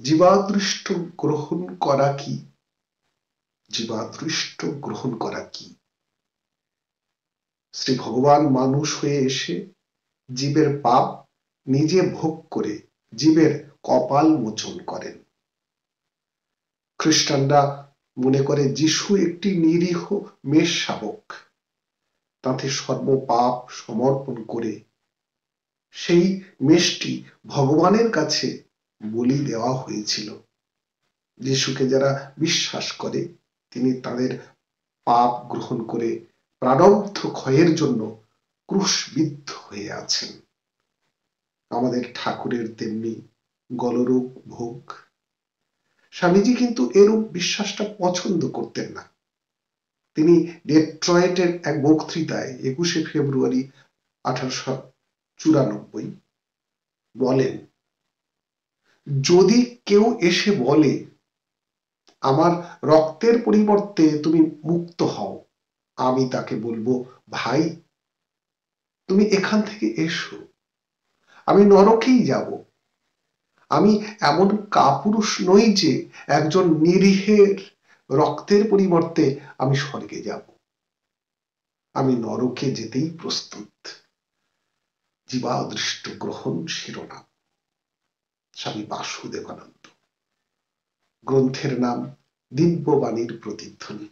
জীবাদৃষ্ট গ্রহণ করা কি? জীবাদৃষ্ট গ্রহণ করা কি? শ্রী ভগবান মানুষ হয়ে এসে জীবের পাপ নিজে ভোগ করে জীবের কপাল মোচন করেন। খ্রিস্টানরা মনে করে যিশু একটি নিরীহ মেষ শাবক, তাতে সর্বপাপ সমর্পণ করে সেই মেষটি ভগবানের কাছে বলি দেওয়া হয়েছিল। যিশুকে যারা বিশ্বাস করে তিনি তাদের পাপ গ্রহণ করে প্রারব্ধ ক্ষয়ের জন্য ক্রুশবিদ্ধ হয়ে আছেন। আমাদের ঠাকুরের তেমনি গলরূপ ভোগ। স্বামীজি কিন্তু এরূপ বিশ্বাসটা পছন্দ করতেন না। তিনি ডেট্রয়েটের এক বক্তৃতায় 21শে ফেব্রুয়ারি 1894 বলেন, যদি কেউ এসে বলে আমার রক্তের পরিবর্তে তুমি মুক্ত হও, আমি তাকে বলবো, ভাই তুমি এখান থেকে এসো, আমি নরকেই যাব। আমি এমন কাপুরুষ নই যে একজন নিরীহের রক্তের পরিবর্তে আমি স্বর্গে যাব। আমি নরকে যেতেই প্রস্তুত। জীবাদৃষ্ট গ্রহণ শিরোনাম, স্বামী বাসুদেবানন্দ। গ্রন্থের নাম দিব্যবাণীর প্রতিধ্বনি।